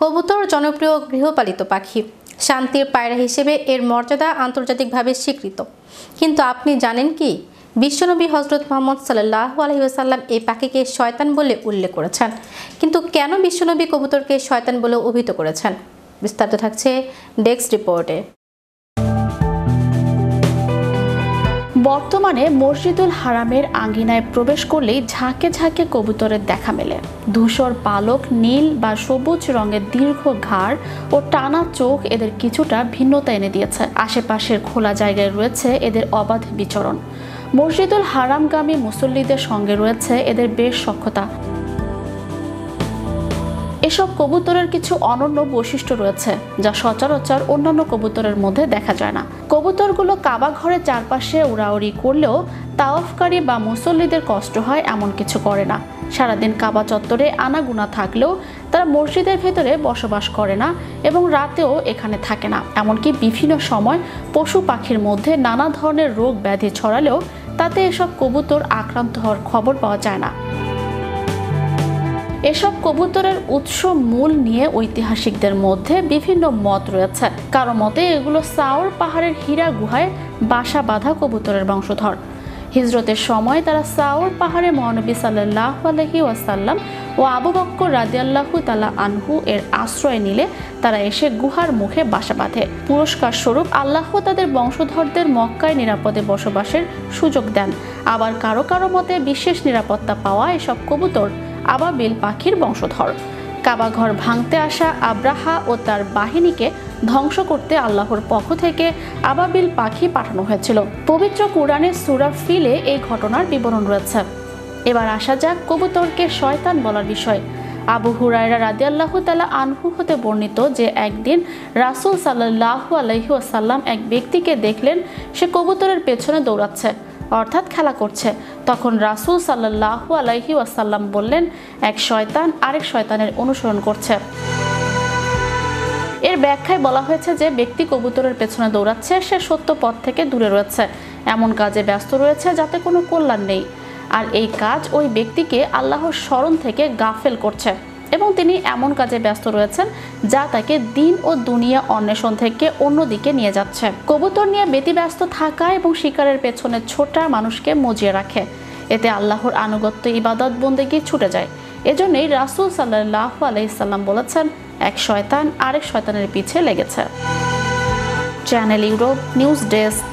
কবুতর জনপ্রিয় গৃহপালিত পাখি। শান্তির পায়রা হিসেবে এর মর্যাদা আন্তর্জাতিকভাবে স্বীকৃত। কিন্তু আপনি জানেন কি, বিশ্বনবী হযরত মুহাম্মদ সাল্লাল্লাহু আলাইহি ওয়াসাল্লাম এই পাখিকে শয়তান বলে উল্লেখ করেছেন। কিন্তু কেন বিশ্বনবী কবুতরকে শয়তান বলে অভিহিত করেছেন? বিস্তারিত থাকছে ডেস্ক রিপোর্টে। বর্তমানে মসজিদুল হারামের আঙ্গিনায় প্রবেশ করলেই ঝাঁকে ঝাঁকে কবুতরের দেখা মেলে। ধূসর পালক, নীল বা সবুজ রঙের দীর্ঘ ঘাড় ও টানা চোখ এদের কিছুটা ভিন্নতা এনে দিয়েছে। আশেপাশের খোলা জায়গায় রয়েছে এদের অবাধ বিচরণ। মসজিদুল হারামগামী মুসল্লিদের সঙ্গে রয়েছে এদের বেশ সখ্যতা। এসব কবুতরের কিছু অনন্য বৈশিষ্ট্য রয়েছে যা সচরাচর অন্যান্য কবুতরের মধ্যে দেখা যায় না। কবুতরগুলো কাবা ঘরের চারপাশে উড়াউড়ি করলেও তাওয়াফকারী বা মুসল্লিদের কষ্ট হয় এমন কিছু করে না। সারাদিন কাবা চত্বরে আনাগোনা থাকলেও তারা মসজিদের ভেতরে বসবাস করে না এবং রাতেও এখানে থাকে না। এমনকি বিভিন্ন সময় পশু পাখির মধ্যে নানা ধরনের রোগ ব্যাধি ছড়ালেও তাতে এসব কবুতর আক্রান্ত হওয়ার খবর পাওয়া যায় না। এসব কবুতরের উৎস মূল নিয়ে ঐতিহাসিকদের মধ্যে বিভিন্ন মত রয়েছে। কারো মতে এগুলো সাওর পাহাড়ের হীরা গুহায় বাসা বাঁধা কবুতরের বংশধর। হিজরতের সময় তারা সাওর পাহাড়ে মহানবী সাল্লাল্লাহু আলাইহি ওয়াসাল্লাম ও আবু বকর রাদিয়াল্লাহু তাআলা আনহু এর আশ্রয় নিলে তারা এসে গুহার মুখে বাসা বাঁধে। পুরস্কার স্বরূপ আল্লাহ তাদের বংশধরদের মক্কায় নিরাপদে বসবাসের সুযোগ দেন। আবার কারো কারো মতে বিশেষ নিরাপত্তা পাওয়া এসব কবুতর আবাবিল পাখির বংশধর। কাবাঘর ভাঙতে আসা আব্রাহা ও তার বাহিনীকে ধ্বংস করতে আল্লাহর পক্ষ থেকে আবাবিল পাখি পাঠানো হয়েছিল। পবিত্র কুরআনের সূরা ফিলে এই ঘটনার বিবরণ রয়েছে। এবার আসা যাক কবুতরকে শয়তান বলার বিষয়। আবু হুরায়রা রাদিয়াল্লাহু তাআলা আনহু হতে বর্ণিত যে একদিন রাসূল সাল্লাল্লাহু আলাইহি ওয়াসাল্লাম এক ব্যক্তিকে দেখলেন সে কবুতরের পেছনে দৌড়াচ্ছে, অর্থাৎ খেলা করছে। তখন রাসূল সাল্লাল্লাহু আলাইহি ওয়াসাল্লাম বললেন, এক শয়তান আরেক শয়তানের অনুসরণ করছে। এর ব্যাখ্যায় বলা হয়েছে যে ব্যক্তি কবুতরের পেছনে দৌড়াচ্ছে সে সত্য পথ থেকে দূরে রয়েছে, এমন কাজে ব্যস্ত রয়েছে যাতে কোনো কল্যাণ নেই। আর এই কাজ ওই ব্যক্তিকে আল্লাহর স্মরণ থেকে গাফেল করছে এবং তিনি এমন কাজে ব্যস্ত রয়েছেন যা তাকে দিন ও দুনিয়া অন্বেষণ থেকে অন্যদিকে নিয়ে যাচ্ছে। কবুতর নিয়ে ব্যতিব্যস্ত থাকা এবং শিকারের পেছনে ছোটা মানুষকে মজিয়ে রাখে। এতে আল্লাহর আনুগত্য, ইবাদত, বন্দেগী ছুটে যায়। এজন্যই রাসূল সাল্লাল্লাহু আলাইহি সাল্লাম বলেছেন, এক শয়তান আরেক শয়তানের পিছে লেগেছে। Channel Europe news desk.